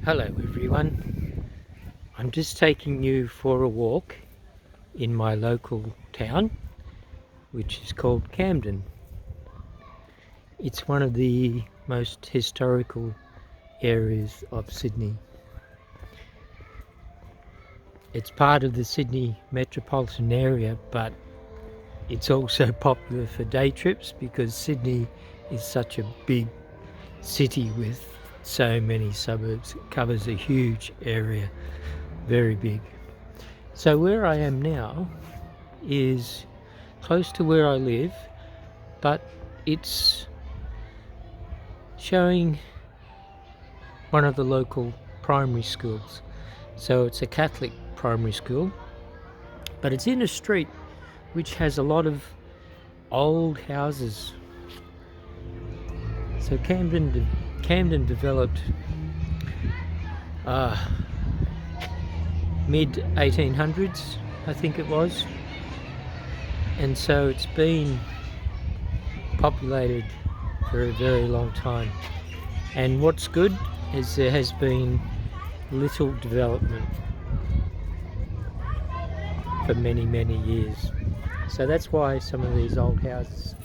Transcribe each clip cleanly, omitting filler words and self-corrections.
Hello everyone, I'm just taking you for a walk in my local town, which is called Camden. It's one of the most historical areas of Sydney. It's part of the Sydney metropolitan area, but it's also popular for day trips because Sydney is such a big city with so many suburbs. It covers a huge area, very big. So where I am now is close to where I live, but it's showing one of the local primary schools. So it's a Catholic primary school, but it's in a street which has a lot of old houses. So Camden developed mid 1800s, I think it was, and so it's been populated for a very long time. And what's good is there has been little development for many years. So that's why some of these old houses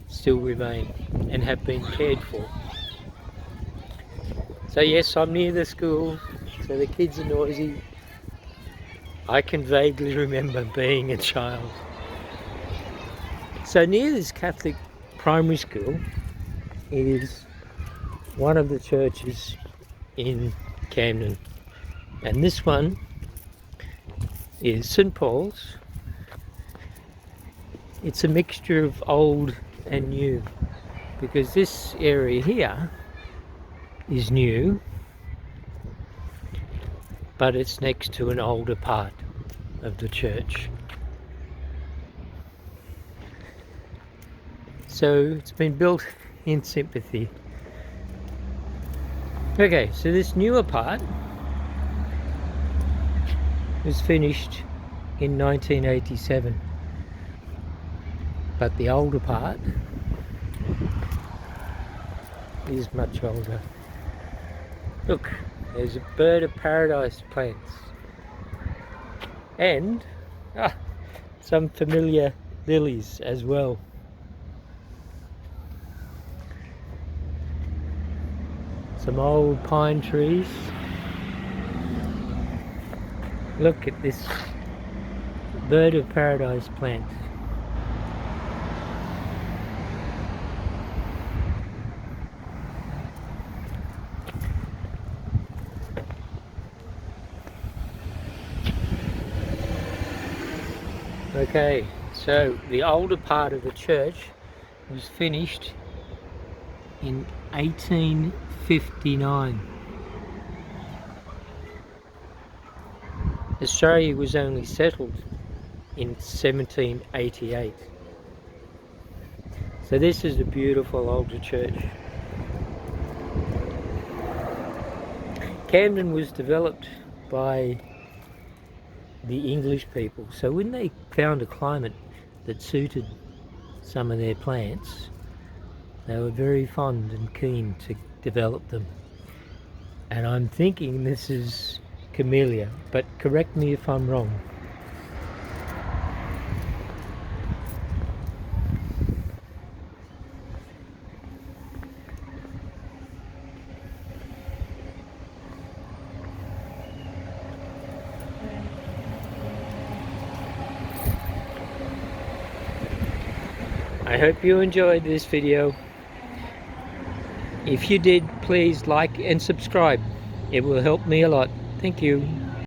still remain and have been cared for. So yes, I'm near the school, so the kids are noisy. I can vaguely remember being a child. So near this Catholic primary school is one of the churches in Camden, and this one is St. Paul's. It's a mixture of old and new, because this area here is new, but it's next to an older part of the church. So it's been built in sympathy. Okay, so this newer part was finished in 1987, but the older part is much older. Look, there's a bird of paradise plants and some familiar lilies as well. Some old pine trees. Look at this bird of paradise plant. Okay, so the older part of the church was finished in 1859. Australia was only settled in 1788. So this is a beautiful older church. Camden was developed by the English people. So when they found a climate that suited some of their plants, they were very fond and keen to develop them. And I'm thinking this is camellia, but correct me if I'm wrong. I hope you enjoyed this video. If you did, please like and subscribe. It will help me a lot. Thank you.